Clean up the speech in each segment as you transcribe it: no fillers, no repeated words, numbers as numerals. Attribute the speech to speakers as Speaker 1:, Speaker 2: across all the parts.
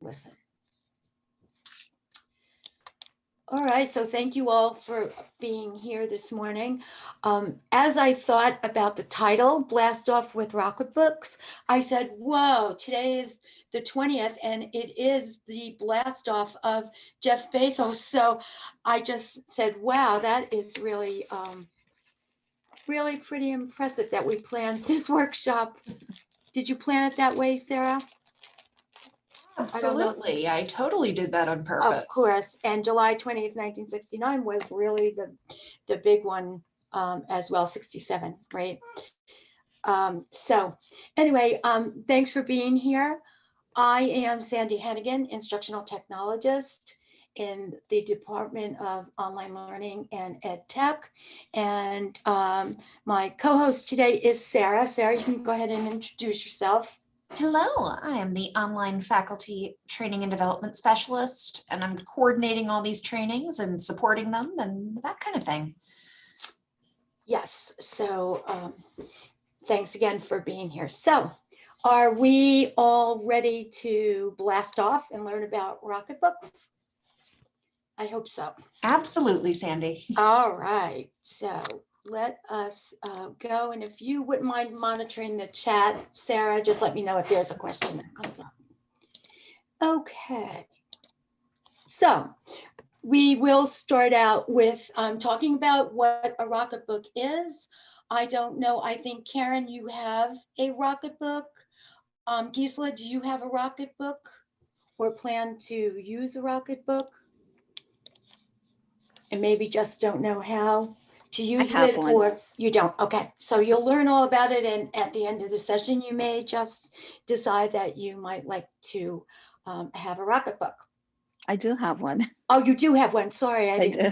Speaker 1: listen. All right, so thank you all for being here this morning. As I thought about the title, Blast Off with RocketBooks, I said, whoa, today is the 20th and it is the blast off of Jeff Bezos. So I just said, wow, that is really, really pretty impressive that we planned this workshop. Did you plan it that way, Sarah?
Speaker 2: Absolutely. I totally did that on purpose.
Speaker 1: Of course. And July 20th, 1969 was really the big one as well, 67, right? So anyway, thanks for being here. I am Sandy Hennigan, instructional technologist in the Department of Online Learning and Ed Tech. And my co-host today is Sarah. Sarah, you can go ahead and introduce yourself.
Speaker 2: Hello, I am the online faculty training and development specialist, and I'm coordinating all these trainings and supporting them and that kind of thing.
Speaker 1: Yes, so thanks again for being here. So are we all ready to blast off and learn about RocketBooks? I hope so.
Speaker 2: Absolutely, Sandy.
Speaker 1: All right, so let us go. And if you wouldn't mind monitoring the chat, Sarah, just let me know if there's a question that comes up. Okay, so we will start out with talking about what a RocketBook is. I don't know, I think Karen, you have a RocketBook. Gisela, do you have a RocketBook or plan to use a RocketBook? And maybe just don't know how to use it, or you don't. Okay, so you'll learn all about it, and at the end of the session you may just decide that you might like to have a RocketBook.
Speaker 3: I do have one.
Speaker 1: Oh, you do have one. Sorry, I
Speaker 3: do.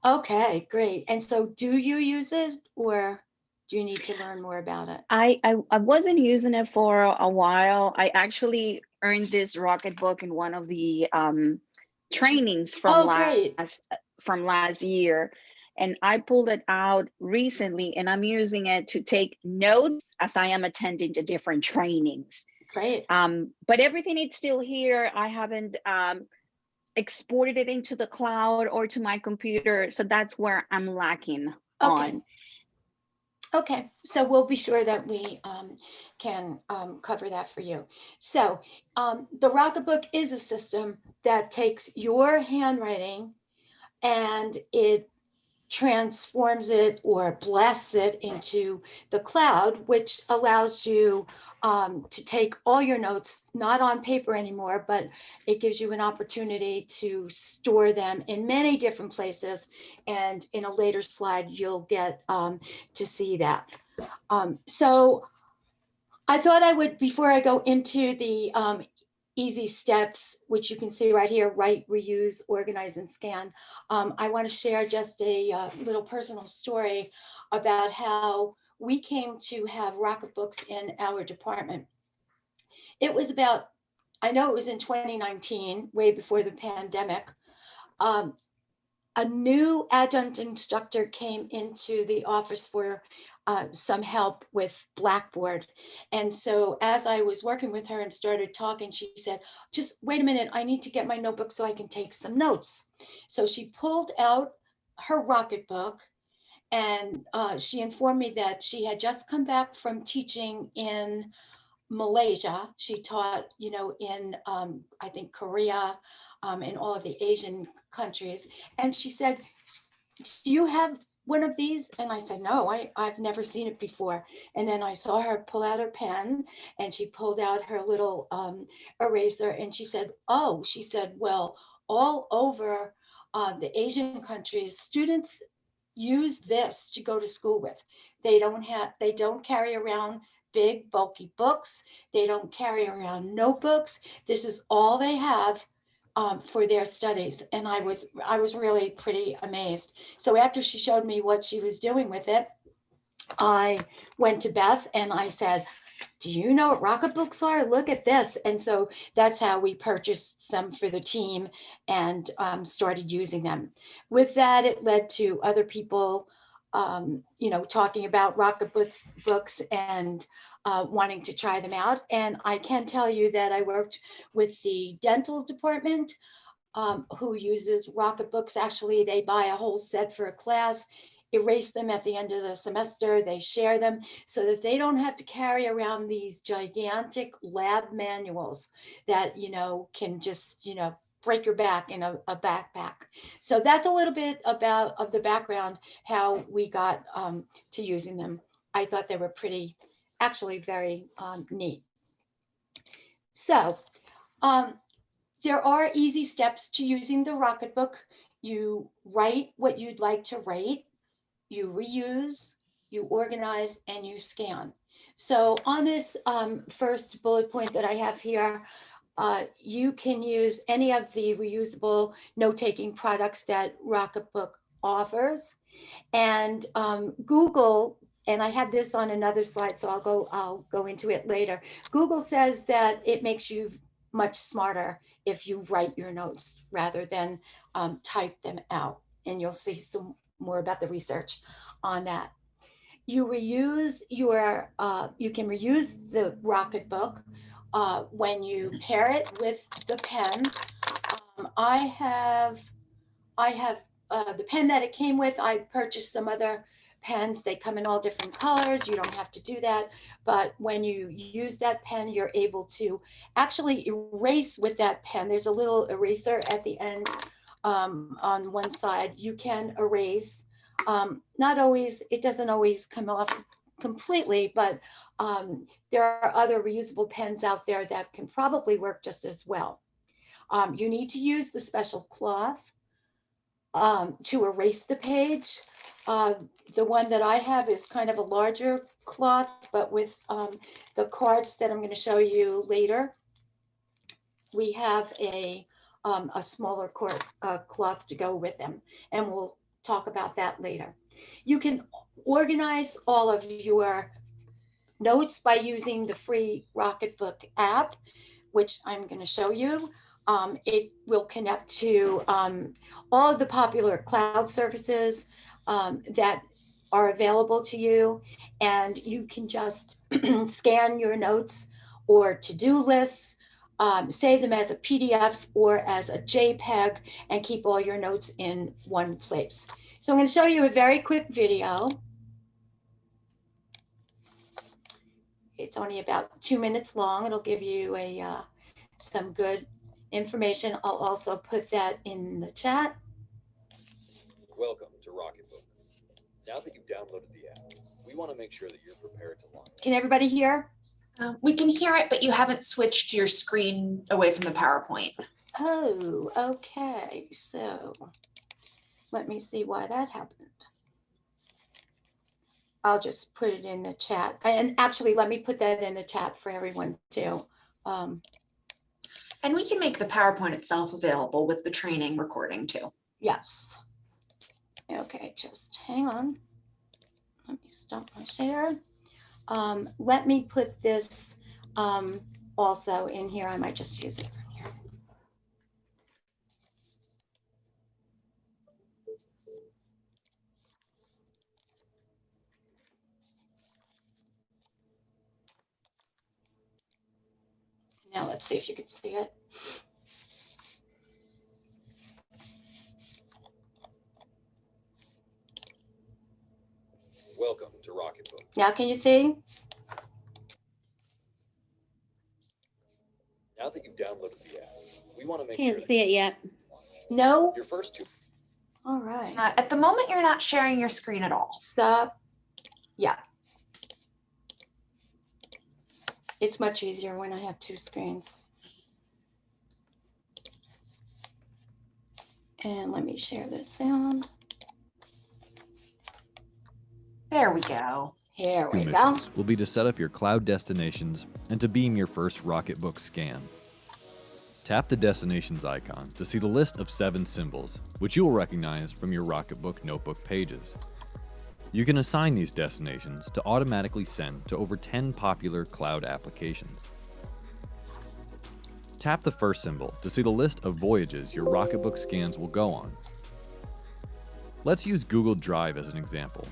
Speaker 1: Okay, great. And so do you use it, or do you need to learn more about it?
Speaker 3: I wasn't using it for a while. I actually earned this RocketBook in one of the trainings from last year, and I pulled it out recently, and I'm using it to take notes as I am attending to different trainings.
Speaker 1: Great.
Speaker 3: But everything is still here. I haven't exported it into the cloud or to my computer, so that's where I'm lacking on.
Speaker 1: Okay, so we'll be sure that we can cover that for you. So the RocketBook is a system that takes your handwriting and it transforms it or blasts it into the cloud, which allows you to take all your notes, not on paper anymore, but it gives you an opportunity to store them in many different places. And in a later slide, you'll get to see that. So I thought I would, before I go into the easy steps, which you can see right here, write, reuse, organize, and scan. I want to share just a little personal story about how we came to have RocketBooks in our department. It was about, I know it was in 2019, way before the pandemic. A new adjunct instructor came into the office for some help with Blackboard. And so as I was working with her and started talking, she said, just wait a minute, I need to get my notebook so I can take some notes. So she pulled out her RocketBook, and she informed me that she had just come back from teaching in Malaysia. She taught, in I think Korea, in all of the Asian countries. And she said, do you have one of these? And I said, no, I've never seen it before. And then I saw her pull out her pen, and she pulled out her little eraser, and she said, well, all over the Asian countries, students use this to go to school with. They don't carry around big bulky books. They don't carry around notebooks. This is all they have for their studies. And I was really pretty amazed. So after she showed me what she was doing with it, I went to Beth and I said, do you know what RocketBooks are? Look at this. And so that's how we purchased some for the team and started using them. With that, it led to other people talking about RocketBooks and wanting to try them out. And I can tell you that I worked with the dental department who uses RocketBooks. Actually, they buy a whole set for a class, erase them at the end of the semester, they share them so that they don't have to carry around these gigantic lab manuals that, can just, break your back in a backpack. So that's a little bit of the background, how we got to using them. I thought they were actually very neat. So there are easy steps to using the RocketBook. You write what you'd like to write, you reuse, you organize, and you scan. So on this first bullet point that I have here, you can use any of the reusable note-taking products that RocketBook offers. And Google, and I had this on another slide, so I'll go into it later. Google says that it makes you much smarter if you write your notes rather than type them out. And you'll see some more about the research on that. You can reuse the RocketBook when you pair it with the pen. I have the pen that it came with. I purchased some other pens. They come in all different colors. You don't have to do that. But when you use that pen, you're able to actually erase with that pen. There's a little eraser at the end on one side. You can erase. Not always, it doesn't always come off completely, but there are other reusable pens out there that can probably work just as well. You need to use the special cloth to erase the page. The one that I have is kind of a larger cloth, but with the cards that I'm going to show you later, we have a smaller cloth to go with them, and we'll talk about that later. You can organize all of your notes by using the free RocketBook app, which I'm going to show you. It will connect to all of the popular cloud services that are available to you, and you can just scan your notes or to-do lists, save them as a PDF or as a JPEG, and keep all your notes in one place. So I'm going to show you a very quick video. It's only about 2 minutes long. It'll give you some good information. I'll also put that in the chat.
Speaker 4: Welcome to RocketBook. Now that you've downloaded the app, we want to make sure that you're prepared to launch.
Speaker 1: Can everybody hear?
Speaker 2: We can hear it, but you haven't switched your screen away from the PowerPoint.
Speaker 1: Oh, okay. So let me see why that happened. I'll just put it in the chat. And actually, let me put that in the chat for everyone too.
Speaker 2: And we can make the PowerPoint itself available with the training recording too.
Speaker 1: Yes. Okay, just hang on. Let me stop my share. Let me put this also in here. I might just use it from here. Now let's see if you can see it.
Speaker 4: Welcome to RocketBook.
Speaker 1: Now can you see?
Speaker 4: Now that you've downloaded the app, we want to make
Speaker 5: Can't
Speaker 4: sure
Speaker 5: see it yet.
Speaker 1: No?
Speaker 4: your first two.
Speaker 1: All right.
Speaker 2: At the moment, you're not sharing your screen at all.
Speaker 1: So, yeah. It's much easier when I have two screens. And let me share this sound.
Speaker 2: There we go.
Speaker 1: Here we
Speaker 6: Two
Speaker 1: go.
Speaker 6: missions will be to set up your cloud destinations and to beam your first RocketBook scan. Tap the destinations icon to see the list of 7 symbols, which you will recognize from your RocketBook notebook pages. You can assign these destinations to automatically send to over 10 popular cloud applications. Tap the first symbol to see the list of voyages your RocketBook scans will go on. Let's use Google Drive as an example.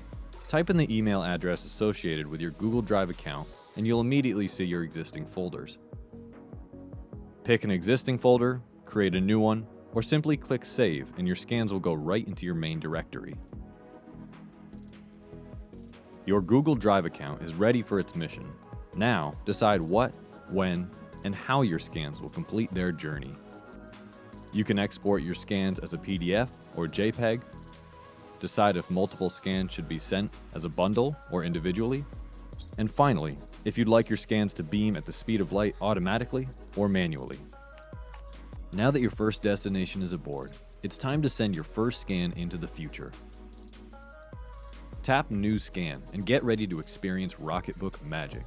Speaker 6: Type in the email address associated with your Google Drive account and you'll immediately see your existing folders. Pick an existing folder, create a new one, or simply click Save and your scans will go right into your main directory. Your Google Drive account is ready for its mission. Now, decide what, when, and how your scans will complete their journey. You can export your scans as a PDF or JPEG, decide if multiple scans should be sent as a bundle or individually, and finally, if you'd like your scans to beam at the speed of light automatically or manually. Now that your first destination is aboard, it's time to send your first scan into the future. Tap New Scan and get ready to experience RocketBook magic.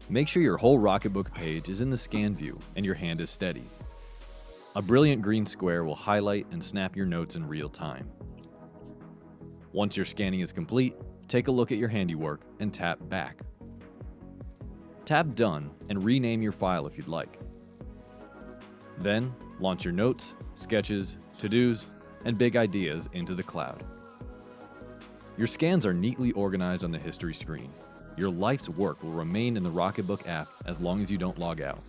Speaker 6: Make sure your whole RocketBook page is in the scan view and your hand is steady. A brilliant green square will highlight and snap your notes in real time. Once your scanning is complete, take a look at your handiwork and tap Back. Tap Done and rename your file if you'd like. Then, launch your notes, sketches, to-dos, and big ideas into the cloud. Your scans are neatly organized on the history screen. Your life's work will remain in the RocketBook app as long as you don't log out.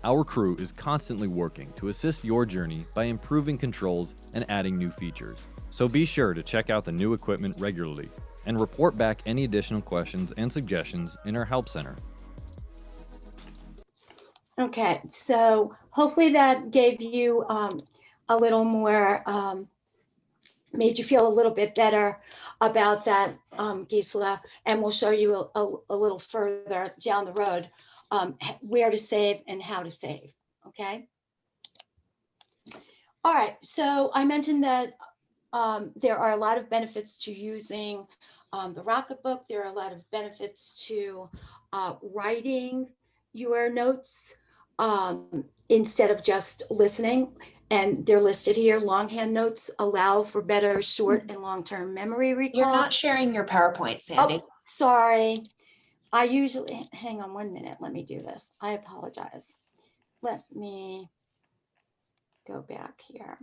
Speaker 6: Our crew is constantly working to assist your journey by improving controls and adding new features. So be sure to check out the new equipment regularly and report back any additional questions and suggestions in our Help Center.
Speaker 1: Okay, so hopefully that gave you a little more, made you feel a little bit better about that, Gisela, and we'll show you a little further down the road where to save and how to save, okay? All right, so I mentioned that there are a lot of benefits to using the RocketBook. There are a lot of benefits to writing your notes instead of just listening. And they're listed here. Longhand notes allow for better short and long-term memory recall.
Speaker 2: You're not sharing your PowerPoint, Sandy.
Speaker 1: Oh, sorry. I usually, hang on 1 minute. Let me do this. I apologize. Let me go back here.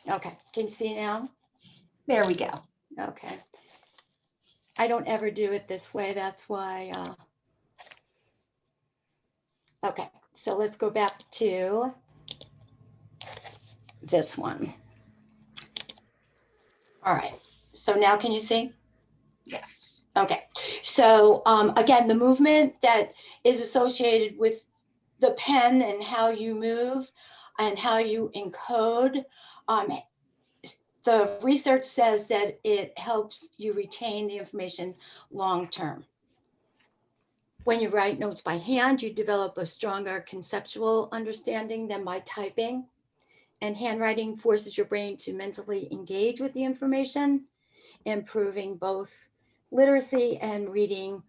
Speaker 1: Okay, can you see now?
Speaker 2: There we go.
Speaker 1: Okay. I don't ever do it this way. That's why. Okay, so let's go back to this one. All right, so now can you see?
Speaker 2: Yes.
Speaker 1: Okay, so again, the movement that is associated with the pen and how you move and how you encode, the research says that it helps you retain the information long-term. When you write notes by hand, you develop a stronger conceptual understanding than by typing. And handwriting forces your brain to mentally engage with the information, improving both literacy and reading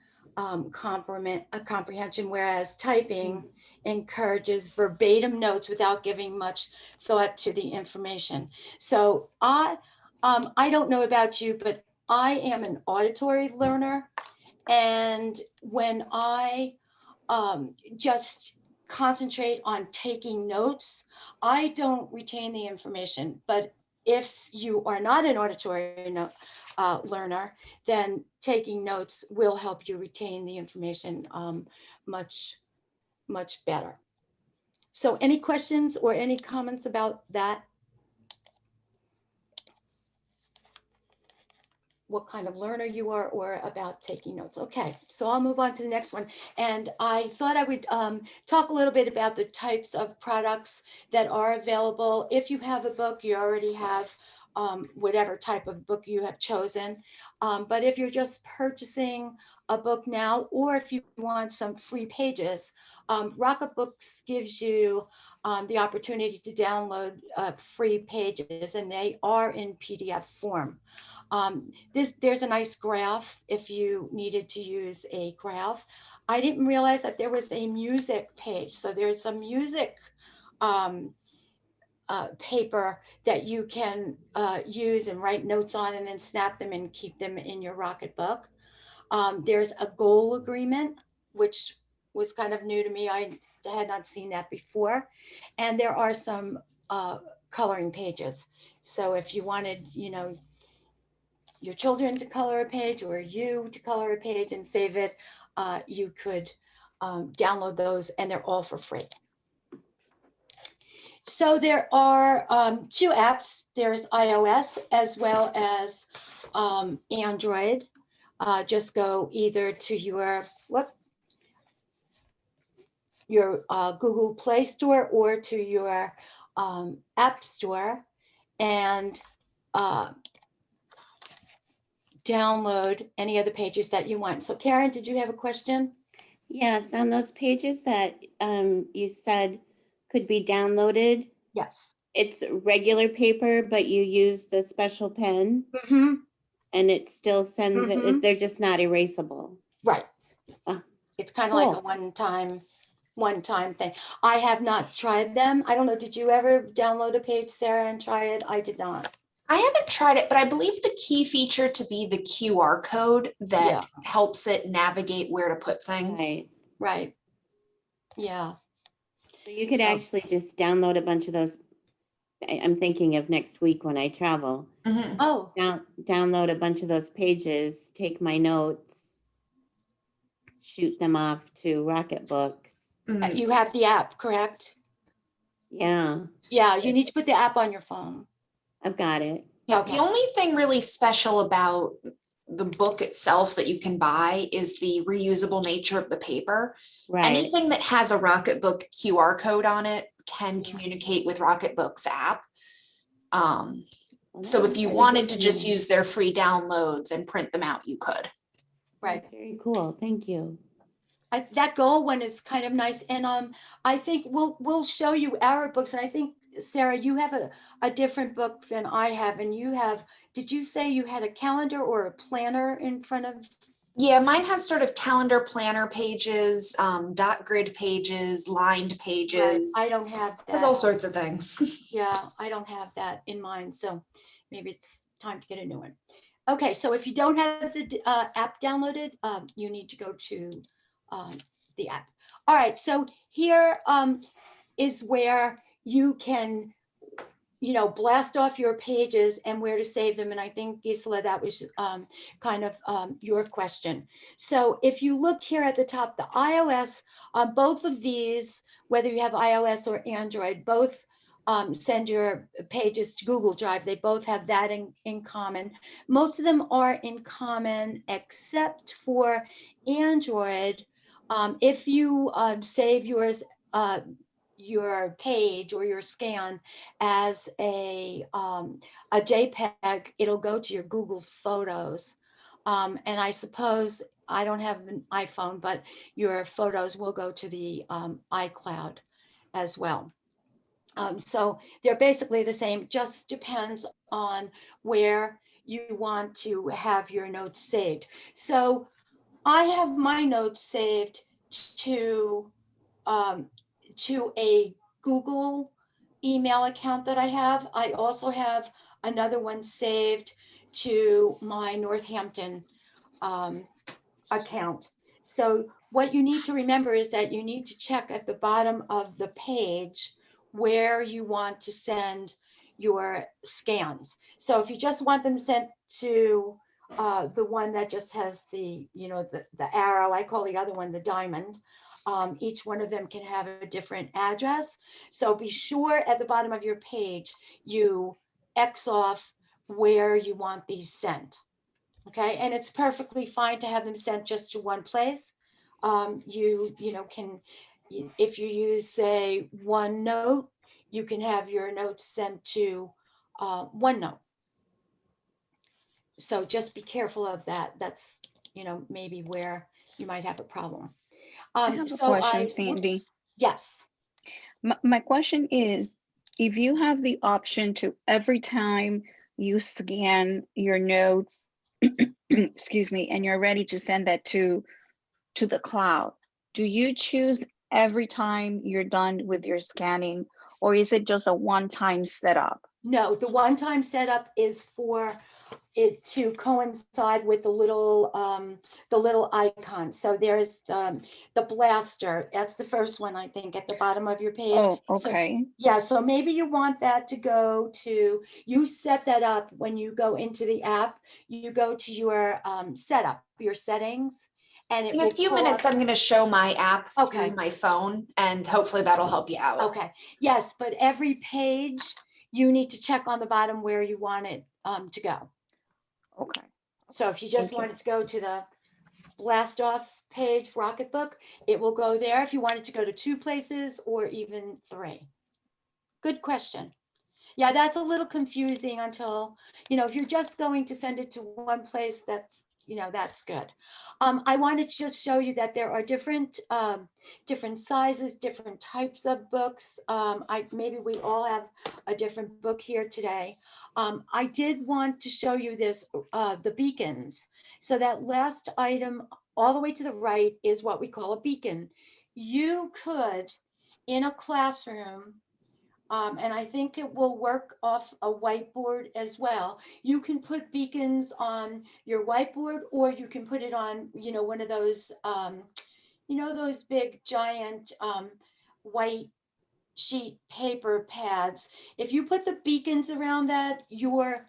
Speaker 1: comprehension, whereas typing encourages verbatim notes without giving much thought to the information. So I don't know about you, but I am an auditory learner. And when I just concentrate on taking notes, I don't retain the information. But if you are not an auditory learner, then taking notes will help you retain the information much better. So any questions or any comments about that? What kind of learner you are or about taking notes. Okay, so I'll move on to the next one. And I thought I would talk a little bit about the types of products that are available. If you have a book, you already have whatever type of book you have chosen. But if you're just purchasing a book now, or if you want some free pages, RocketBooks gives you the opportunity to download free pages, and they are in PDF form. There's a nice graph if you needed to use a graph. I didn't realize that there was a music page. So there's some music paper that you can use and write notes on and then snap them and keep them in your RocketBook. There's a goal agreement, which was kind of new to me. I had not seen that before. And there are some coloring pages. So if you wanted, your children to color a page or you to color a page and save it, you could download those, and they're all for free. So there are two apps. There's iOS as well as Android. Just go either to your Google Play Store or to your App Store and download any of the pages that you want. So Karen, did you have a question?
Speaker 5: Yes, on those pages that you said could be downloaded,
Speaker 1: Yes.
Speaker 5: it's regular paper, but you use the special pen
Speaker 1: Mm-hmm.
Speaker 5: and it still sends
Speaker 1: Mhm.
Speaker 5: it, they're just not erasable.
Speaker 1: Right.
Speaker 5: Ah,
Speaker 1: It's kind of like a
Speaker 5: cool.
Speaker 1: one-time thing. I have not tried them. I don't know. Did you ever download a page, Sarah, and try it? I did not.
Speaker 2: I haven't tried it, but I believe the key feature to be the QR code that
Speaker 1: Yeah.
Speaker 2: helps it navigate where to put things.
Speaker 5: Right.
Speaker 1: Right. Yeah.
Speaker 5: So you could
Speaker 1: So-
Speaker 5: actually just download a bunch of those. I'm thinking of next week when I travel.
Speaker 2: Mhm.
Speaker 1: Oh,
Speaker 5: Download a bunch of those pages, take my notes, shoot them off to RocketBooks.
Speaker 2: Mhm.
Speaker 1: you have the app, correct?
Speaker 5: Yeah,
Speaker 1: Yeah, you need to put the app on your phone.
Speaker 5: I've got it.
Speaker 2: Yeah,
Speaker 1: Okay.
Speaker 2: the only thing really special about the book itself that you can buy is the reusable nature of the paper.
Speaker 5: Right.
Speaker 2: Anything that has a RocketBook QR code on it can communicate with RocketBooks app.
Speaker 5: Well,
Speaker 2: So
Speaker 5: that
Speaker 2: if
Speaker 5: is
Speaker 2: you
Speaker 5: very
Speaker 2: wanted
Speaker 5: good
Speaker 2: to just
Speaker 5: know.
Speaker 2: use their free downloads and print them out, you could.
Speaker 1: Right.
Speaker 5: That's very cool. Thank you.
Speaker 1: That goal one is kind of nice. And I think we'll show you our books. And I think, Sarah, you have a different book than I have. And you have, did you say you had a calendar or a planner in front of?
Speaker 2: Yeah, mine has sort of calendar planner pages, dot grid pages, lined
Speaker 1: Right.
Speaker 2: pages.
Speaker 1: I don't have
Speaker 2: Has
Speaker 1: that.
Speaker 2: all sorts of things.
Speaker 1: Yeah, I don't have that in mind. So maybe it's time to get a new one. Okay, so if you don't have the app downloaded, you need to go to the app. All right, so here is where you can, blast off your pages and where to save them. And I think, Gisela, that was kind of your question. So if you look here at the top, the iOS, both of these, whether you have iOS or Android, both send your pages to Google Drive. They both have that in common. Most of them are in common except for Android. If you save your page or your scan as a JPEG, it'll go to your Google Photos. And I suppose, I don't have an iPhone, but your photos will go to the iCloud as well. So they're basically the same, just depends on where you want to have your notes saved. So I have my notes saved to a Google email account that I have. I also have another one saved to my Northampton account. So what you need to remember is that you need to check at the bottom of the page where you want to send your scans. So if you just want them sent to the one that just has the arrow, I call the other one the diamond. Each one of them can have a different address. So be sure at the bottom of your page, you X off where you want these sent. Okay, and it's perfectly fine to have them sent just to one place. You can, if you use, say, OneNote, you can have your notes sent to OneNote. So just be careful of that. That's, maybe where you might have a problem.
Speaker 3: I have a question, Sandy.
Speaker 1: Whoops. Yes.
Speaker 3: My question is, if you have the option to every time you scan your notes, excuse me, and you're ready to send that to the cloud, do you choose every time you're done with your scanning, or is it just a one-time setup?
Speaker 1: No, the one-time setup is for it to coincide with the little icon. So there's the blaster. That's the first one, I think, at the bottom of your page.
Speaker 3: Oh,
Speaker 1: So,
Speaker 3: okay.
Speaker 1: yeah, so maybe you want that to go to, you set that up when you go into the app, you go to your setup, your settings, and it
Speaker 2: In a
Speaker 1: will
Speaker 2: few
Speaker 1: pull
Speaker 2: minutes,
Speaker 1: up.
Speaker 2: I'm going to show my app
Speaker 1: Okay.
Speaker 2: through my phone, and hopefully that'll help you out.
Speaker 1: Okay, yes, but every page, you need to check on the bottom where you want it to go.
Speaker 3: Okay.
Speaker 1: So if you just
Speaker 3: Thank you.
Speaker 1: wanted to go to the blast off page, RocketBook, it will go there. If you wanted to go to 2 places or even 3. Good question. Yeah, that's a little confusing until, if you're just going to send it to one place, that's good. I wanted to just show you that there are different sizes, different types of books. Maybe we all have a different book here today. I did want to show you this, the beacons. So that last item all the way to the right is what we call a beacon. You could, in a classroom, and I think it will work off a whiteboard as well. You can put beacons on your whiteboard, or you can put it on, one of those, those big giant white sheet paper pads. If you put the beacons around that, your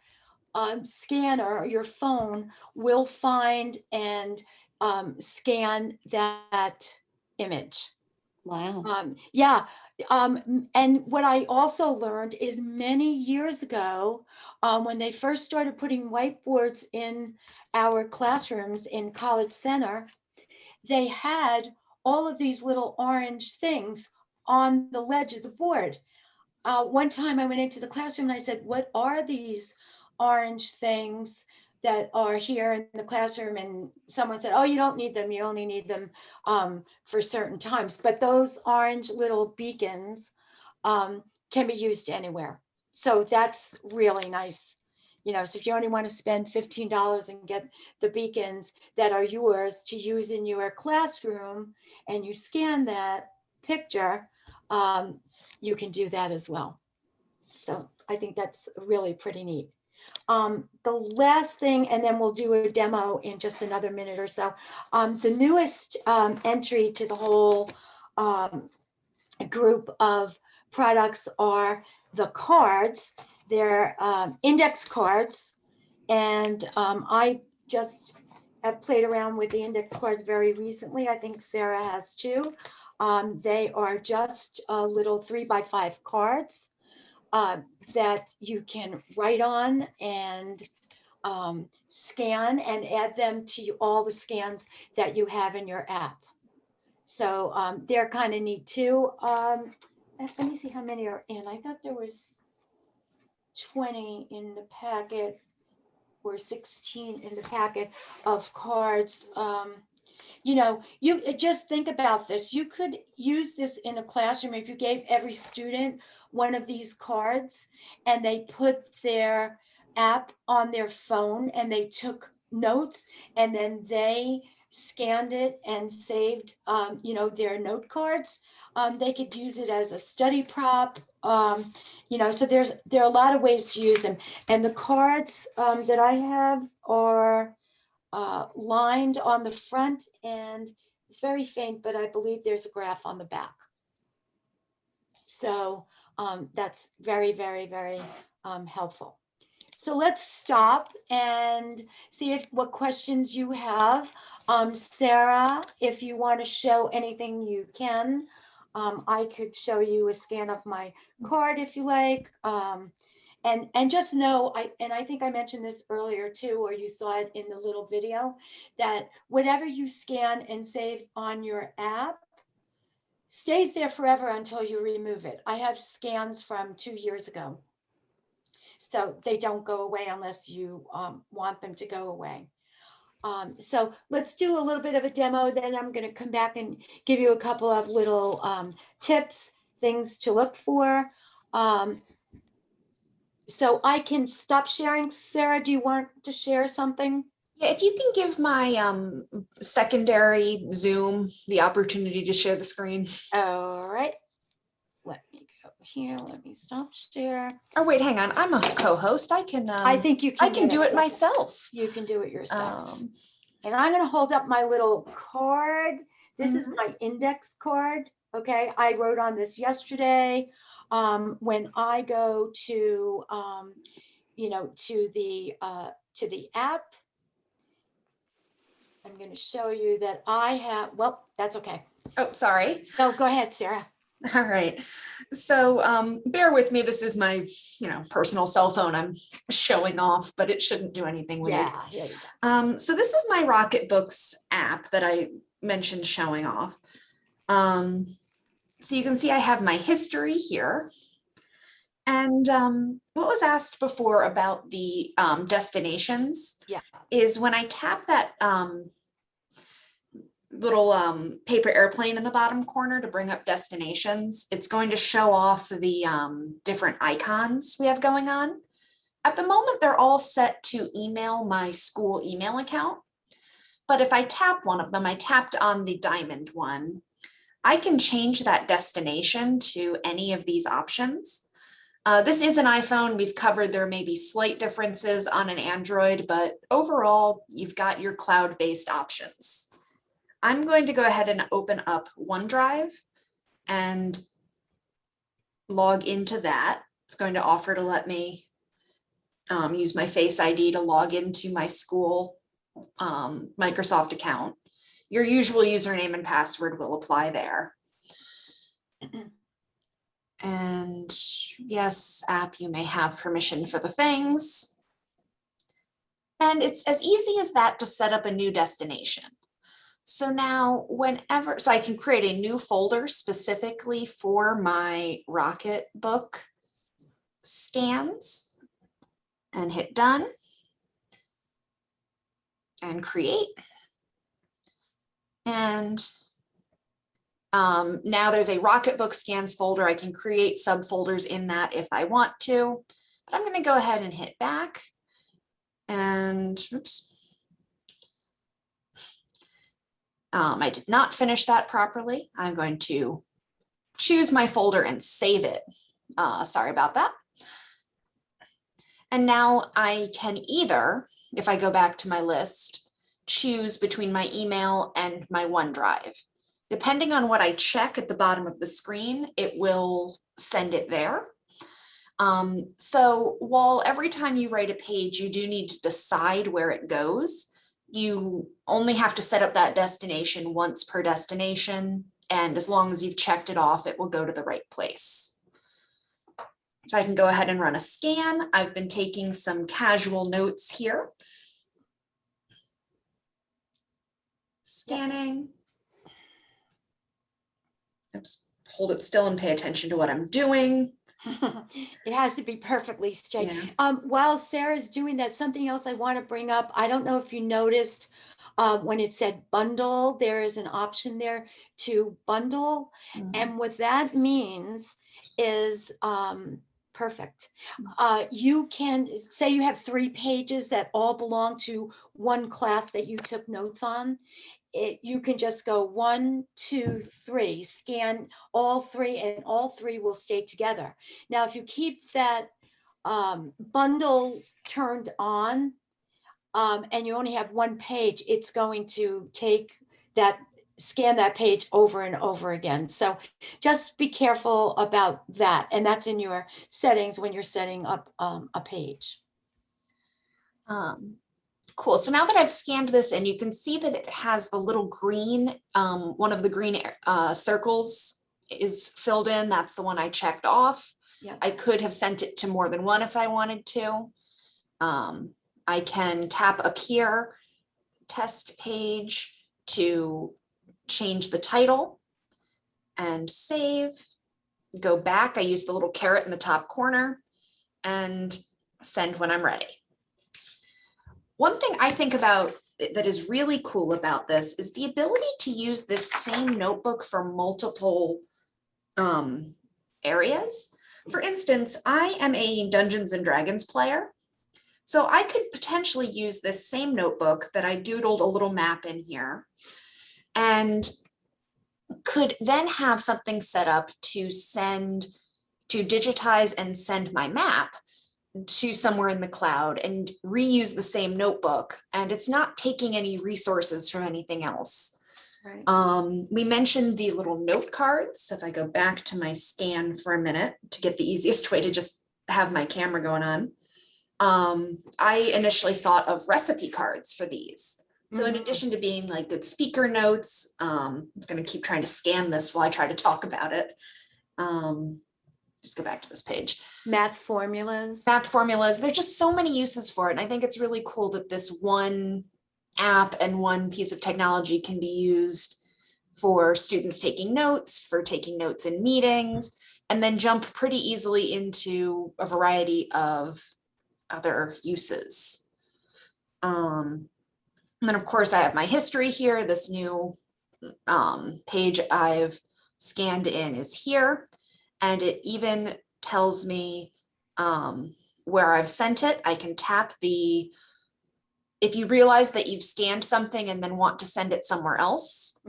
Speaker 1: scanner or your phone will find and scan that image.
Speaker 5: Wow.
Speaker 1: Yeah. And what I also learned is many years ago, when they first started putting whiteboards in our classrooms in College Center, they had all of these little orange things on the ledge of the board. One time I went into the classroom and I said, "What are these orange things that are here in the classroom?" And someone said, "Oh, you don't need them. You only need them for certain times." But those orange little beacons can be used anywhere. So that's really nice. So if you only want to spend $15 and get the beacons that are yours to use in your classroom, and you scan that picture, you can do that as well. So I think that's really pretty neat. The last thing, and then we'll do a demo in just another minute or so. The newest entry to the whole group of products are the cards. They're index cards. And I just have played around with the index cards very recently. I think Sarah has too. They are just little 3x5 cards that you can write on and scan and add them to all the scans that you have in your app. So they're kind of neat too. Let me see how many are in. I thought there was 20 in the packet, or 16 in the packet of cards. You just think about this. You could use this in a classroom if you gave every student one of these cards and they put their app on their phone and they took notes, and then they scanned it and saved their note cards. They could use it as a study prop. So there are a lot of ways to use them. And the cards that I have are lined on the front, and it's very faint, but I believe there's a graph on the back. So that's very, very, very helpful. So let's stop and see what questions you have. Sarah, if you want to show anything, you can. I could show you a scan of my card if you like. And just know, I think I mentioned this earlier too, or you saw it in the little video, that whatever you scan and save on your app stays there forever until you remove it. I have scans from 2 years ago. So they don't go away unless you want them to go away. So let's do a little bit of a demo. Then I'm going to come back and give you a couple of little tips, things to look for. So I can stop sharing. Sarah, do you want to share something?
Speaker 2: Yeah, if you can give my secondary Zoom the opportunity to share the screen.
Speaker 1: All right. Let me go here, let me stop share.
Speaker 2: Oh, wait, hang on. I'm a co-host. I can,
Speaker 1: I think you can.
Speaker 2: I can do it myself.
Speaker 1: You can do it yourself.
Speaker 2: Um,
Speaker 1: And I'm going to hold up my little card. This is
Speaker 2: Mhm.
Speaker 1: my index card. Okay. I wrote on this yesterday. When I go to, to the app, I'm going to show you that I have, well, that's okay.
Speaker 2: oh, sorry.
Speaker 1: No, go ahead, Sarah.
Speaker 2: All right. So bear with me. This is my, personal cell phone I'm showing off, but it shouldn't do anything weird.
Speaker 1: Yeah, there you go.
Speaker 2: So this is my RocketBooks app that I mentioned showing off. So you can see I have my history here. And what was asked before about the destinations is when I tap that little paper airplane in the bottom corner to bring up destinations, it's going to show off the different icons we have going on. At the moment, they're all set to email my school email account. But if I tap one of them, I tapped on the diamond one, I can change that destination to any of these options. This is an iPhone. We've covered there may be slight differences on an Android, but overall, you've got your cloud-based options. I'm going to go ahead and open up OneDrive and log into that. It's going to offer to let me use my Face ID to log into my school Microsoft account. Your usual username and password will apply there. And yes, app, you may have permission for the things. And it's as easy as that to set up a new destination. So now so I can create a new folder specifically for my RocketBook scans and hit done and create. And now there's a RocketBook scans folder. I can create subfolders in that if I want to, but I'm going to go ahead and hit back and oops. I did not finish that properly. I'm going to choose my folder and save it. Sorry about that. And now I can either, if I go back to my list, choose between my email and my OneDrive. Depending on what I check at the bottom of the screen, it will send it there. So while every time you write a page, you do need to decide where it goes, you only have to set up that destination once per destination. And as long as you've checked it off, it will go to the right place. So I can go ahead and run a scan. I've been taking some casual notes here. Scanning. Oops, hold it still and pay attention to what I'm doing.
Speaker 1: It has to be perfectly straight.
Speaker 2: Yeah.
Speaker 1: While Sarah's doing that, something else I want to bring up. I don't know if you noticed when it said bundle, there is an option there to bundle. And what that means is perfect. You can say you have 3 pages that all belong to one class that you took notes on. You can just go 1, 2, 3, scan all 3, and all 3 will stay together. Now, if you keep that bundle turned on and you only have 1 page, it's going to scan that page over and over again. So just be careful about that. And that's in your settings when you're setting up a page.
Speaker 2: Cool. So now that I've scanned this and you can see that it has the little green, one of the green circles is filled in. That's the one I checked off.
Speaker 1: Yep.
Speaker 2: I could have sent it to more than one if I wanted to. I can tap up here, test page, to change the title and save. Go back. I use the little caret in the top corner and send when I'm ready. One thing I think about that is really cool about this is the ability to use this same notebook for multiple areas. For instance, I am a Dungeons and Dragons player, so I could potentially use this same notebook that I doodled a little map in here and could then have something set up to send to digitize and send my map to somewhere in the cloud and reuse the same notebook, and it's not taking any resources from anything else.
Speaker 1: Right.
Speaker 2: We mentioned the little note cards. So if I go back to my scan for a minute to get the easiest way to just have my camera going on, I initially thought of recipe cards for these. So in
Speaker 1: Mhm.
Speaker 2: addition to being like good speaker notes, I'm going to keep trying to scan this while I try to talk about it. Just go back to this page.
Speaker 1: Math formulas.
Speaker 2: Math formulas, there's just so many uses for it. And I think it's really cool that this one app and one piece of technology can be used for students taking notes, for taking notes in meetings, and then jump pretty easily into a variety of other uses. And then of course I have my history here. This new page I've scanned in is here. And it even tells me where I've sent it. I can tap if you realize that you've scanned something and then want to send it somewhere else,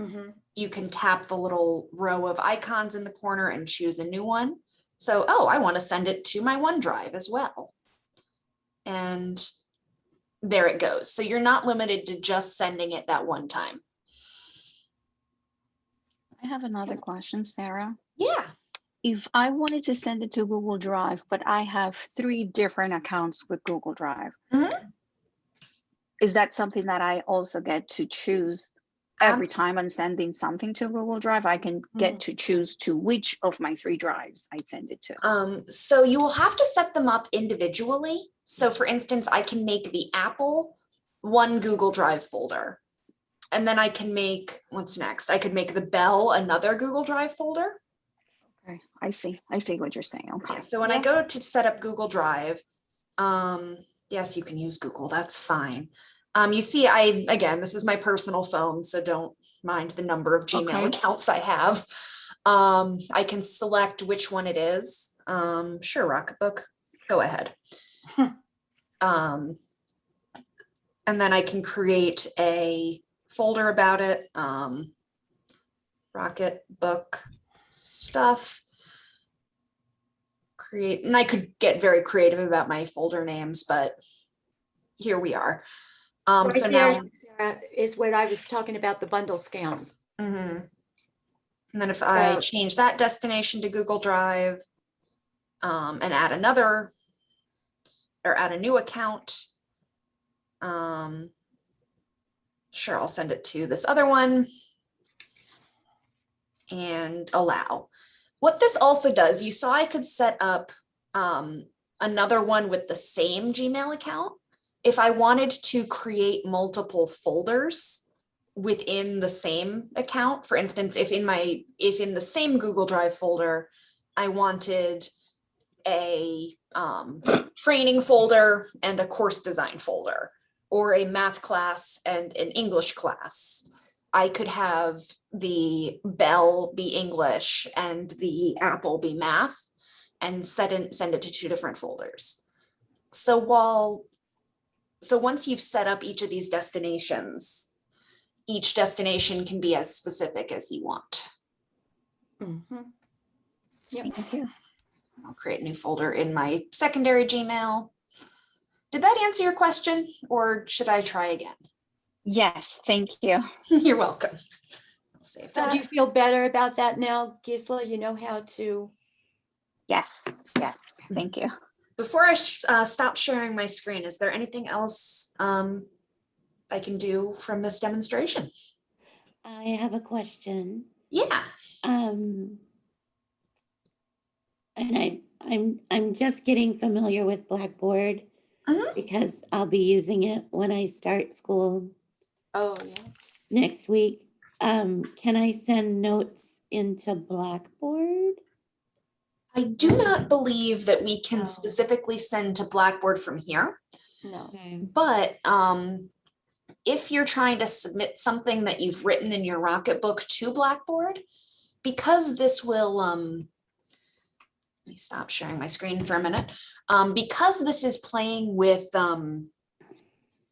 Speaker 2: you can tap the little row of icons in the corner and choose a new one. So, oh, I want to send it to my OneDrive as well. And there it goes. So you're not limited to just sending it that one time.
Speaker 3: I have another question, Sarah.
Speaker 2: Yeah.
Speaker 3: If I wanted to send it to Google Drive, but I have 3 different accounts with Google Drive, is that something that I also get to choose every time I'm sending something to Google Drive? I can get to choose to which of my 3 drives I send it to.
Speaker 2: So you will have to set them up individually. So for instance, I can make the Apple one Google Drive folder. And then I can make, what's next? I could make the Bell another Google Drive folder.
Speaker 3: Okay, I see what you're saying. Okay.
Speaker 2: Yeah, so when I go to set up Google Drive, yes, you can use Google, that's fine. You see, again, this is my personal phone, so don't mind the number of Gmail accounts I have. I can select which one it is. Sure, RocketBook, go ahead. And then I can create a folder about it. RocketBook stuff. Create, and I could get very creative about my folder names, but here we are.
Speaker 1: Right
Speaker 2: so
Speaker 1: there,
Speaker 2: now
Speaker 1: Sarah, is what I was talking about, the bundle scans.
Speaker 2: and then if I change that destination to Google Drive and add another or add a new account, sure, I'll send it to this other one and allow. What this also does, you saw I could set up another one with the same Gmail account. If I wanted to create multiple folders within the same account, for instance, if in the same Google Drive folder, I wanted a training folder and a course design folder, or a math class and an English class, I could have the Bell be English and the Apple be math and send it to 2 different folders. So once you've set up each of these destinations, each destination can be as specific as you want.
Speaker 1: Yep.
Speaker 3: Thank you.
Speaker 2: I'll create a new folder in my secondary Gmail. Did that answer your question, or should I try again?
Speaker 3: Yes, thank you.
Speaker 2: You're welcome. I'll save
Speaker 1: So
Speaker 2: that.
Speaker 1: do you feel better about that now, Gisela? You know how to?
Speaker 3: Yes, thank you.
Speaker 2: Before I stop sharing my screen, is there anything else I can do from this demonstration?
Speaker 5: I have a question.
Speaker 2: Yeah.
Speaker 5: And I'm just getting familiar with Blackboard because I'll be using it when I start school.
Speaker 1: Oh, yeah.
Speaker 5: Next week. Can I send notes into Blackboard?
Speaker 2: I do not believe that we can specifically send to Blackboard from here.
Speaker 1: No.
Speaker 2: But if you're trying to submit something that you've written in your RocketBook to Blackboard, because this will, let me stop sharing my screen for a minute. Because this is playing with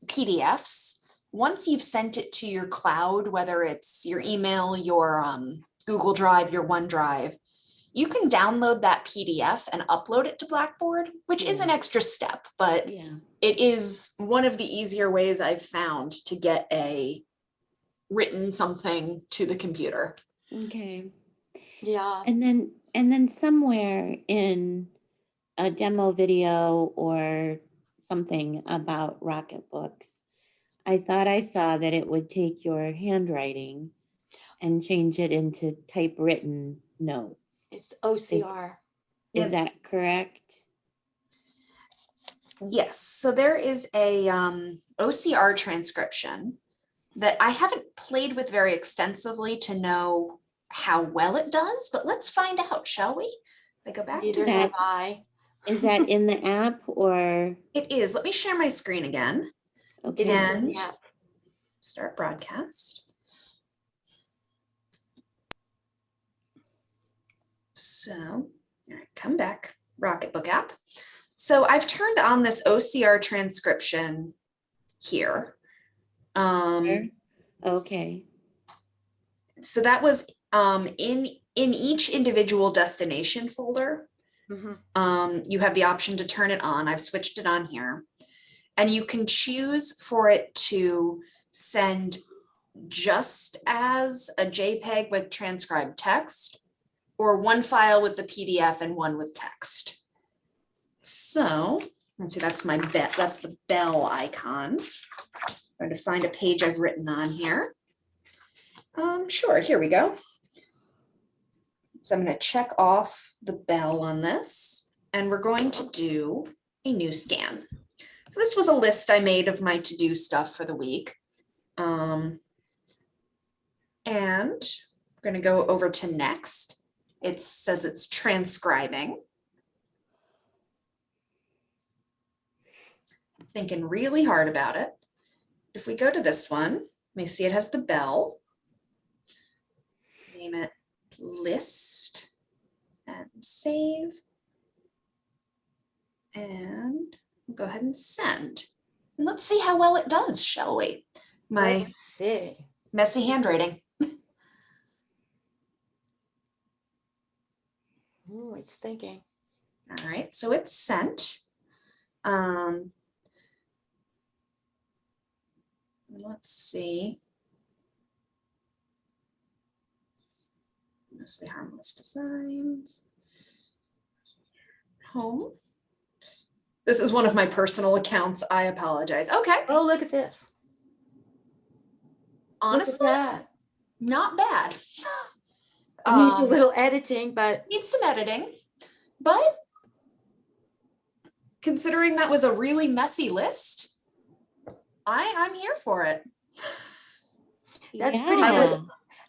Speaker 2: PDFs, once you've sent it to your cloud, whether it's your email, your Google Drive, your OneDrive, you can download that PDF and upload it to Blackboard, which is an extra step, but
Speaker 5: Yeah.
Speaker 2: it is one of the easier ways I've found to get a written something to the computer.
Speaker 5: Okay.
Speaker 1: Yeah.
Speaker 5: And then somewhere in a demo video or something about RocketBooks, I thought I saw that it would take your handwriting and change it into typewritten notes.
Speaker 1: It's OCR.
Speaker 5: Is that correct?
Speaker 2: Yes, so there is a OCR transcription that I haven't played with very extensively to know how well it does, but let's find out, shall we? If I go back
Speaker 1: Neither
Speaker 2: to
Speaker 1: have I.
Speaker 5: Is that in the app or?
Speaker 2: it is. Let me share my screen again.
Speaker 5: Okay.
Speaker 1: It is in
Speaker 2: And
Speaker 1: the app.
Speaker 2: start broadcast. So, all right, come back, RocketBook app. So I've turned on this OCR transcription here.
Speaker 5: Okay.
Speaker 2: So that was in each individual destination folder. You have the option to turn it on. I've switched it on here. And you can choose for it to send just as a JPEG with transcribed text, or one file with the PDF and one with text. So let's see, that's that's the bell icon. I'm going to find a page I've written on here. Sure, here we go. So I'm going to check off the bell on this, and we're going to do a new scan. So this was a list I made of my to-do stuff for the week. And we're going to go over to next. It says it's transcribing. I'm thinking really hard about it. If we go to this one, let me see, it has the bell. Name it list and save. And go ahead and send. And let's see how well it does, shall we? My messy handwriting.
Speaker 1: Ooh, it's thinking.
Speaker 2: All right, so it's sent. Let's see. Mostly harmless designs. Home. This is one of my personal accounts. I apologize. Okay.
Speaker 1: Oh, look at this.
Speaker 2: Honestly,
Speaker 1: look at that.
Speaker 2: Not bad.
Speaker 1: It needs a little editing, but
Speaker 2: needs some editing. But considering that was a really messy list, I'm here for it.
Speaker 1: That's pretty good.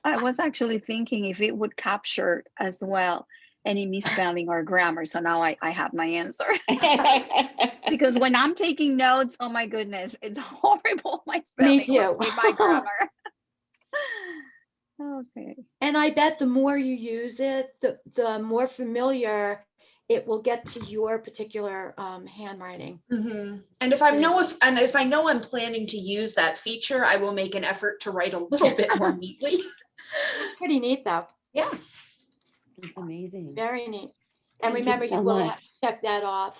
Speaker 3: I was actually thinking if it would capture as well any misspelling or grammar. So now I have my answer. Because when I'm taking notes, oh my goodness, it's horrible, my spelling
Speaker 1: Me too.
Speaker 3: with my grammar. Okay.
Speaker 1: And I bet the more you use it, the more familiar it will get to your particular handwriting.
Speaker 2: Mm-hmm. And if I know I'm planning to use that feature, I will make an effort to write a little bit more neatly.
Speaker 1: It's pretty neat though.
Speaker 2: Yeah.
Speaker 5: It's amazing.
Speaker 1: Very neat. And
Speaker 5: Thank you
Speaker 1: remember, you
Speaker 5: so
Speaker 1: will
Speaker 5: much.
Speaker 1: have to check that off.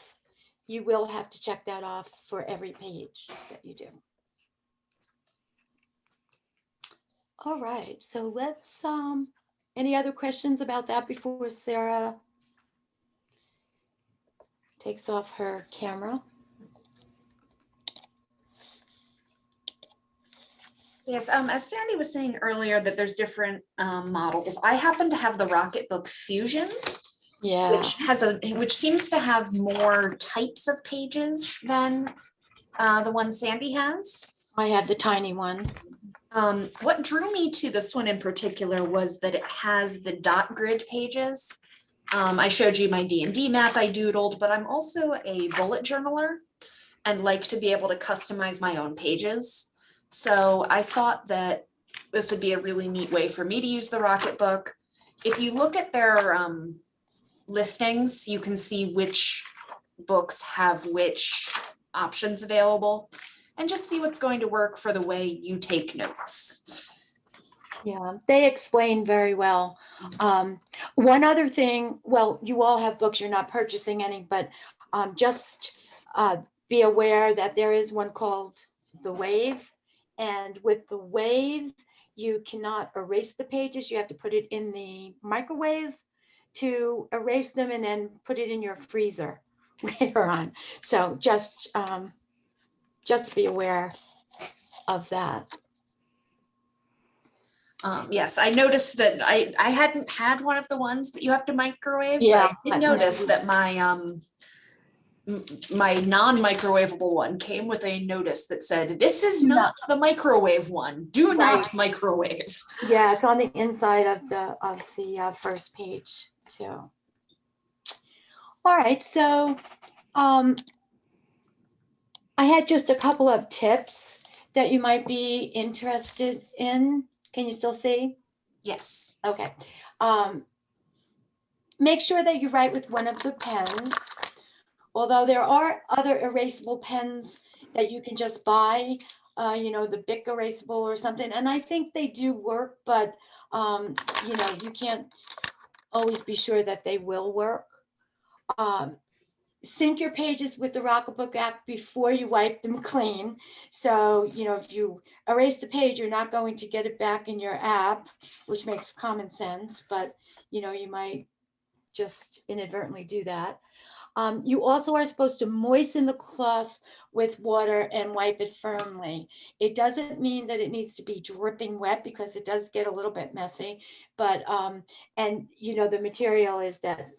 Speaker 1: You will have to check that off for every page that you do. All right, so let's, any other questions about that before Sarah takes off her camera?
Speaker 2: Yes, as Sandy was saying earlier that there's different models. I happen to have the RocketBook Fusion,
Speaker 1: Yeah.
Speaker 2: which seems to have more types of pages than the one Sandy has.
Speaker 1: I have the tiny one.
Speaker 2: What drew me to this one in particular was that it has the dot grid pages. I showed you my D&D map I doodled, but I'm also a bullet journaler and like to be able to customize my own pages. So I thought that this would be a really neat way for me to use the RocketBook. If you look at their listings, you can see which books have which options available and just see what's going to work for the way you take notes.
Speaker 1: Yeah, they explain very well. One other thing, well, you all have books, you're not purchasing any, but just be aware that there is one called The Wave. And with The Wave, you cannot erase the pages. You have to put it in the microwave to erase them and then put it in your freezer later on. So just be aware of that.
Speaker 2: Yes, I noticed that I hadn't had one of the ones that you have to microwave,
Speaker 1: Yeah,
Speaker 2: but I did
Speaker 1: but
Speaker 2: notice
Speaker 1: no.
Speaker 2: that my non-microwavable one came with a notice that said, "This is
Speaker 1: No.
Speaker 2: not the microwave one. Do
Speaker 1: Right.
Speaker 2: not microwave."
Speaker 1: Yeah, it's on the inside of the first page too. All right, so I had just a couple of tips that you might be interested in. Can you still see?
Speaker 2: Yes.
Speaker 1: Okay. Make sure that you write with one of the pens. Although there are other erasable pens that you can just buy, the Bic erasable or something, and I think they do work, but you can't always be sure that they will work. Sync your pages with the RocketBook app before you wipe them clean. So, if you erase the page, you're not going to get it back in your app, which makes common sense, but you might just inadvertently do that. You also are supposed to moisten the cloth with water and wipe it firmly. It doesn't mean that it needs to be dripping wet because it does get a little bit messy, but and the material is that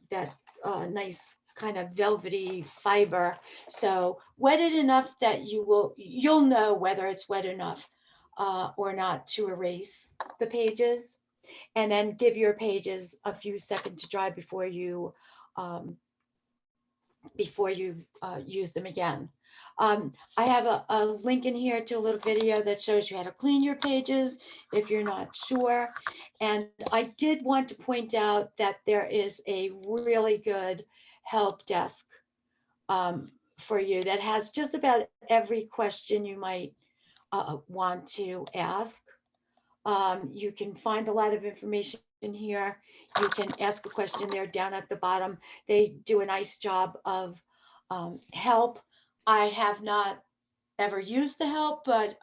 Speaker 1: nice kind of velvety fiber. So wet it enough that you'll know whether it's wet enough or not to erase the pages, and then give your pages a few seconds to dry before you use them again. I have a link in here to a little video that shows you how to clean your pages if you're not sure. And I did want to point out that there is a really good help desk for you that has just about every question you might want to ask. You can find a lot of information in here. You can ask a question there down at the bottom. They do a nice job of help. I have not ever used the help, but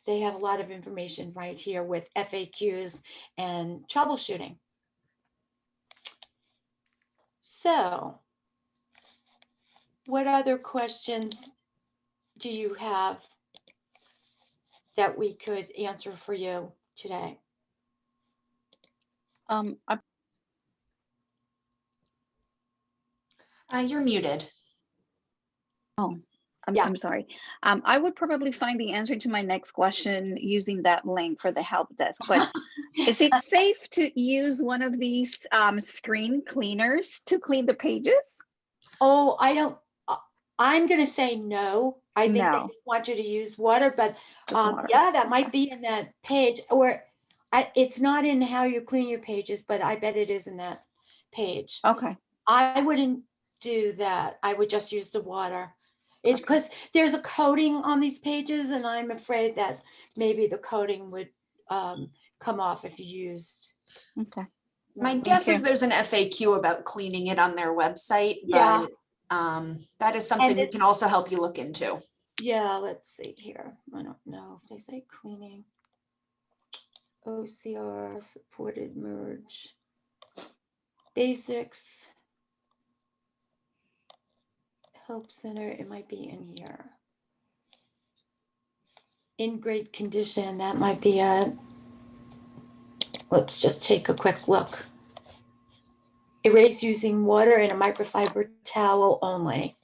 Speaker 1: they have a lot of information right here with FAQs and troubleshooting. So, what other questions do you have that we could answer for you today?
Speaker 2: You're muted.
Speaker 3: I'm sorry. I would probably find the answer to my next question using that link for the help desk, but is it safe to use one of these screen cleaners to clean the pages?
Speaker 1: Oh, I'm going to say no. I think they
Speaker 3: No.
Speaker 1: just want you to use water, but
Speaker 3: Just water.
Speaker 1: yeah, that might be in that page, or it's not in how you clean your pages, but I bet it is in that page.
Speaker 3: Okay.
Speaker 1: I wouldn't do that. I would just use the water. It's because there's a coating on these pages, and I'm afraid that maybe the coating would come off if you used.
Speaker 3: Okay.
Speaker 2: My guess is there's an FAQ about cleaning it on their website,
Speaker 1: Yeah.
Speaker 2: but that is something we can also help you look into.
Speaker 1: Yeah, let's see here. I don't know if they say cleaning. OCR supported merge. Basics. Help Center, it might be in here. In great condition, that might be it. Let's just take a quick look. Erase using water and a microfiber towel only.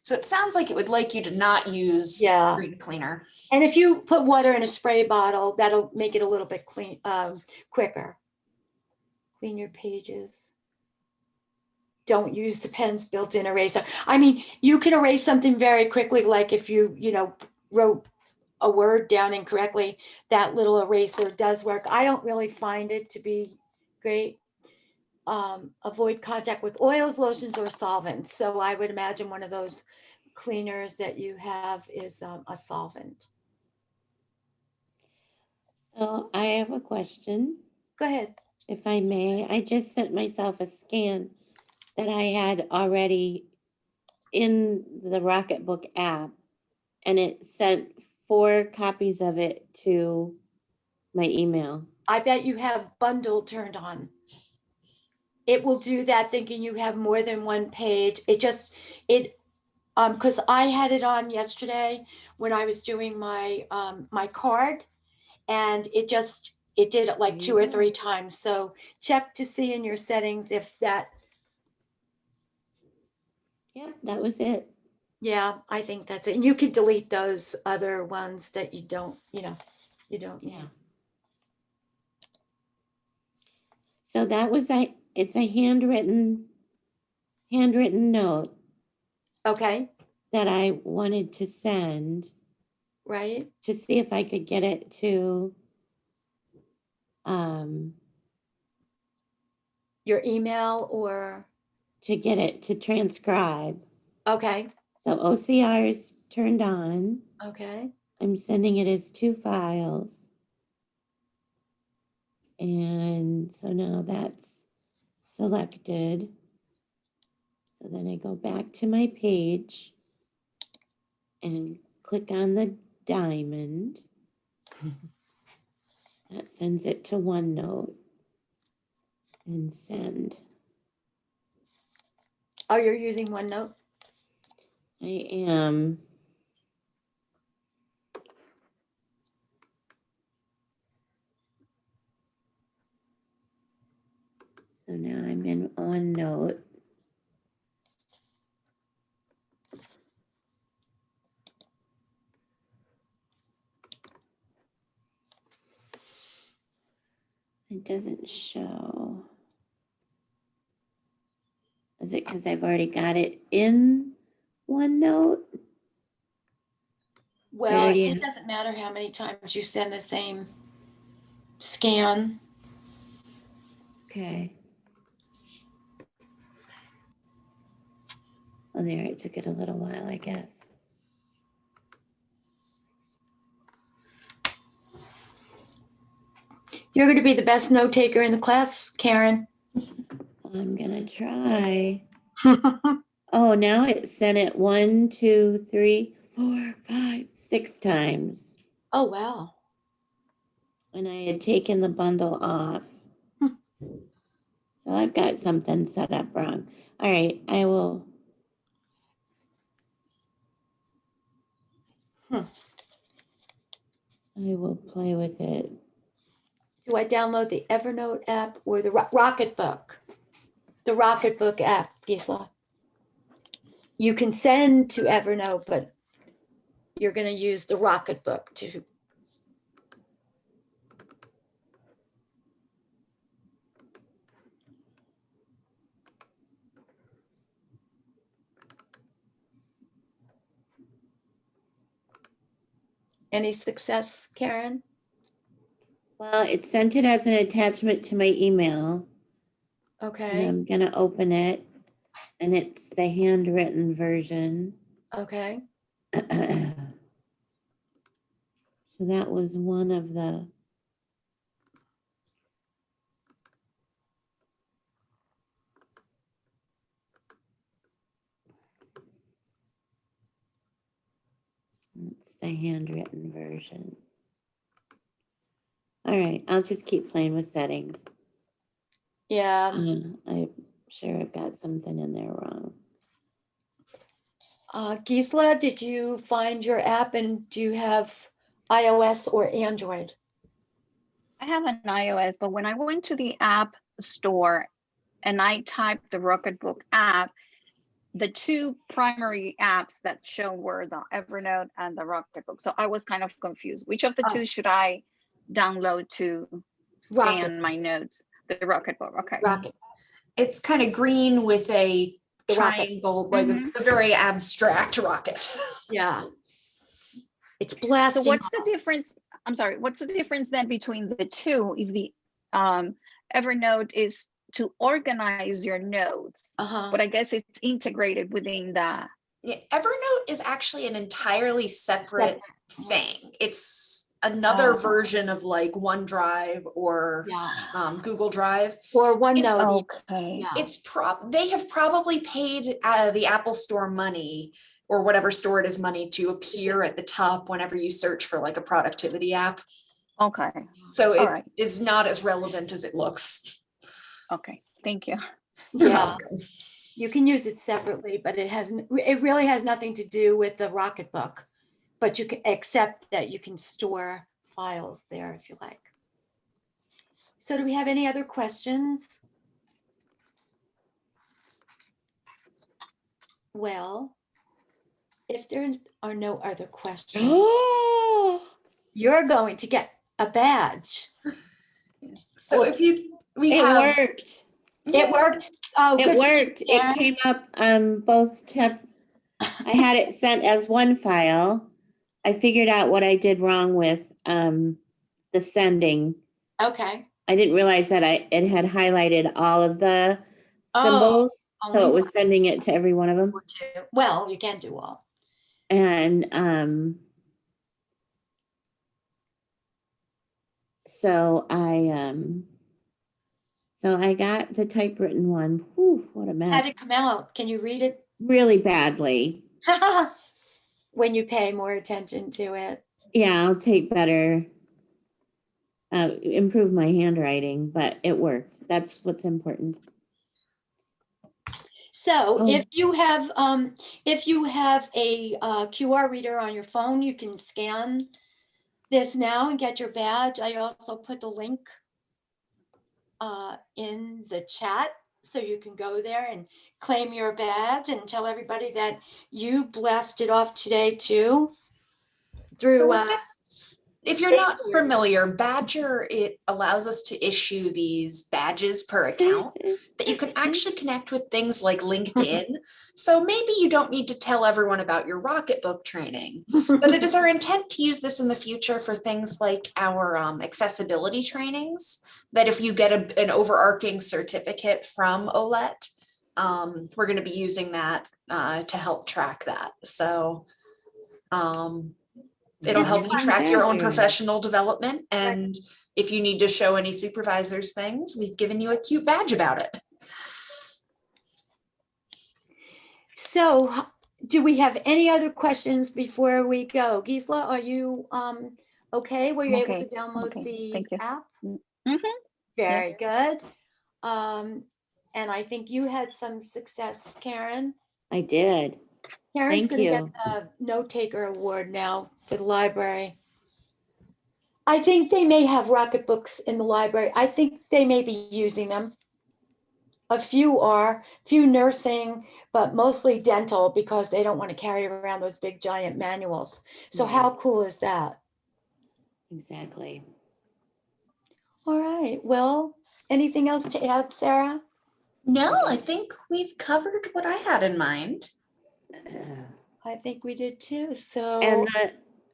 Speaker 2: So it sounds like it would like you to not use screen cleaner.
Speaker 1: And if you put water in a spray bottle, that'll make it a little bit quicker. Clean your pages. Don't use the pen's built-in eraser. I mean, you can erase something very quickly, like if you wrote a word down incorrectly, that little eraser does work. I don't really find it to be great. Avoid contact with oils, lotions, or solvents. So I would imagine one of those cleaners that you have is a solvent.
Speaker 5: So I have a question,
Speaker 1: Go ahead.
Speaker 5: if I may. I just sent myself a scan that I had already in the Rocketbook app, and it sent 4 copies of it to my email.
Speaker 1: I bet you have bundle turned on. It will do that thinking you have more than one page. Because I had it on yesterday when I was doing my my card, and it did it like
Speaker 5: There
Speaker 1: 2
Speaker 5: you
Speaker 1: or
Speaker 5: go.
Speaker 1: 3 times. So check to see in your settings if that.
Speaker 5: Yep, that was it.
Speaker 1: Yeah, I think that's it. And you can delete those other ones that you don't
Speaker 5: Yeah.
Speaker 1: need.
Speaker 5: So that was it's a handwritten note
Speaker 1: Okay,
Speaker 5: that I wanted to send
Speaker 1: right?
Speaker 5: to see if I could get it to
Speaker 1: Your email or
Speaker 5: to transcribe.
Speaker 1: okay,
Speaker 5: So OCR is turned on.
Speaker 1: okay.
Speaker 5: I'm sending it as 2 files. And so now that's selected. So then I go back to my page and click on the diamond. That sends it to OneNote and send.
Speaker 1: Oh, you're using OneNote?
Speaker 5: I am. So now I'm in OneNote. It doesn't show. Is it because I've already got it in OneNote?
Speaker 1: Well,
Speaker 5: Already
Speaker 1: it doesn't matter how many times you send the same scan.
Speaker 5: Okay. Oh, there, it took it a little while, I guess.
Speaker 1: You're going to be the best note taker in the class, Karen.
Speaker 5: I'm gonna try. Oh, now it sent it 1, 2, 3, 4, 5, 6 times.
Speaker 1: Oh, wow.
Speaker 5: And I had taken the bundle off. So I've got something set up wrong. All right, I will. I will play with it.
Speaker 1: Do I download the Evernote app or the RocketBook? The RocketBook app, Gisela. You can send to Evernote, but you're going to use the RocketBook to. Any success, Karen?
Speaker 5: Well, it sent it as an attachment to my email. And
Speaker 1: Okay,
Speaker 5: I'm gonna open it, and it's the handwritten version.
Speaker 1: okay.
Speaker 5: So that was one of the. It's the handwritten version. All right, I'll just keep playing with settings.
Speaker 1: Yeah.
Speaker 5: I'm sure I've got something in there wrong.
Speaker 1: Gisela, did you find your app, and do you have iOS or Android?
Speaker 3: I have an iOS, but when I went to the app store and I typed the Rocketbook app, the 2 primary apps that show were the Evernote and the Rocketbook. So I was kind of confused. Which of the 2 should I download to scan my notes? The Rocketbook. Okay.
Speaker 1: Rocket.
Speaker 2: It's kind of green with a
Speaker 1: The rocket.
Speaker 2: triangle, like a very abstract rocket.
Speaker 1: Yeah. It's
Speaker 3: So
Speaker 1: blasting.
Speaker 3: what's the difference? I'm sorry. What's the difference then between the 2? If the Evernote is to organize your notes, but I guess it's integrated within the.
Speaker 2: Yeah, Evernote is actually an entirely separate thing. It's another
Speaker 1: Oh.
Speaker 2: version of like OneDrive or
Speaker 1: Yeah.
Speaker 2: Google Drive.
Speaker 1: Or OneNote.
Speaker 3: Okay.
Speaker 1: Yeah.
Speaker 2: They have probably paid the Apple Store money or whatever store it is money to appear at the top whenever you search for like a productivity app.
Speaker 3: Okay.
Speaker 2: So
Speaker 3: All
Speaker 2: it
Speaker 3: right.
Speaker 2: is not as relevant as it looks.
Speaker 3: Okay. Thank you.
Speaker 2: You're
Speaker 1: Yeah.
Speaker 2: welcome.
Speaker 1: You can use it separately, but it really has nothing to do with the RocketBook. But you can accept that you can store files there if you like. So do we have any other questions? Well, if there are no other questions, you're going to get a badge.
Speaker 2: Yes. So
Speaker 1: Well,
Speaker 2: we
Speaker 5: It
Speaker 2: have
Speaker 5: worked.
Speaker 1: It worked. Oh,
Speaker 5: It
Speaker 1: good for you,
Speaker 5: worked. It
Speaker 1: Karen.
Speaker 5: came up both I had it sent as one file. I figured out what I did wrong with the sending.
Speaker 1: Okay.
Speaker 5: I didn't realize that it had highlighted all of the symbols, so
Speaker 1: only
Speaker 5: it was sending it to every one of them.
Speaker 1: Or two. Well, you can do all.
Speaker 5: And so I got the typewritten one. Whew, what a
Speaker 1: How'd
Speaker 5: mess.
Speaker 1: it come out? Can you read it?
Speaker 5: Really badly.
Speaker 1: When you pay more attention to it.
Speaker 5: Yeah, I'll take better, improve my handwriting, but it worked. That's what's important.
Speaker 1: So
Speaker 5: Oh.
Speaker 1: if you have a QR reader on your phone, you can scan this now and get your badge. I also put the link in the chat, so you can go there and claim your badge and tell everybody that you blasted off today too. Through
Speaker 2: So with this, if you're not familiar, Badger, it allows us to issue these badges per account that you can actually connect with things like LinkedIn. So maybe you don't need to tell everyone about your RocketBook training, but it is our intent to use this in the future for things like our accessibility trainings, that if you get an overarching certificate from OLET, we're going to be using that to help track that. So it'll help you track your own professional development. And if you need to show any supervisors things, we've given you a cute badge about it.
Speaker 1: So do we have any other questions before we go? Gisela, are you okay? Were you able to download the app?
Speaker 3: Mm-hmm.
Speaker 1: Very good. And I think you had some success, Karen.
Speaker 5: I did.
Speaker 1: Karen's
Speaker 5: Thank
Speaker 1: going to
Speaker 5: you.
Speaker 1: get the note taker award now for the library. I think they may have RocketBooks in the library. I think they may be using them. A few nursing, but mostly dental, because they don't want to carry around those big giant manuals. So how cool is that?
Speaker 5: Exactly.
Speaker 1: All right. Well, anything else to add, Sarah?
Speaker 2: No, I think we've covered what I had in mind.
Speaker 1: I think we did too. So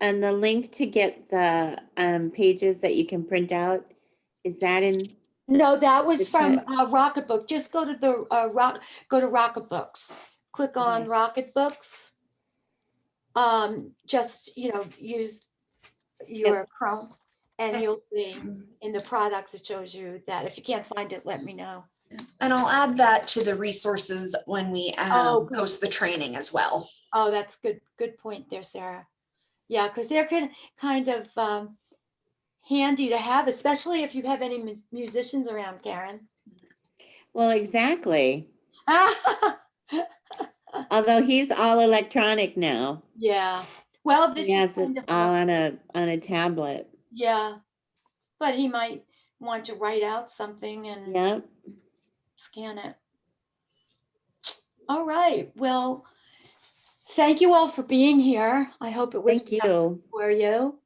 Speaker 5: And the link to get the pages that you can print out, is that in?
Speaker 1: no, that was
Speaker 5: the
Speaker 1: from
Speaker 5: chat?
Speaker 1: RocketBook. Just go to the go to RocketBooks. Click on RocketBooks. Just use your Chrome, and you'll see in the products it shows you that. If you can't find it, let me know.
Speaker 2: And I'll add that to the resources when we post the training as well.
Speaker 1: Oh, that's good. Good point there, Sarah. Yeah, because they're kind of handy to have, especially if you have any musicians around, Karen.
Speaker 5: Well, exactly. Although he's all electronic now.
Speaker 1: Yeah. Well, this
Speaker 5: He has
Speaker 1: is
Speaker 5: it
Speaker 1: kind of
Speaker 5: all on a tablet.
Speaker 1: Yeah, but he might want to write out something and scan it. All right. Well, thank you all for being here. I hope it was productive for you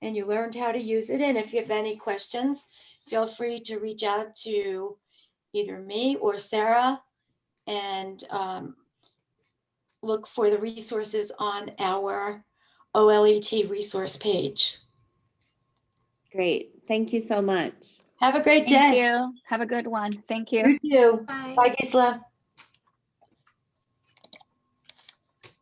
Speaker 1: and you learned how to use it. And if you have any questions, feel free to reach out to either me or Sarah, and look for the resources on our OLET resource page.
Speaker 5: Great. Thank you so much.
Speaker 1: Have a great day.
Speaker 3: Thank you. Have a good one. Thank you.
Speaker 1: You too.
Speaker 2: Bye.
Speaker 1: Bye, Gisela.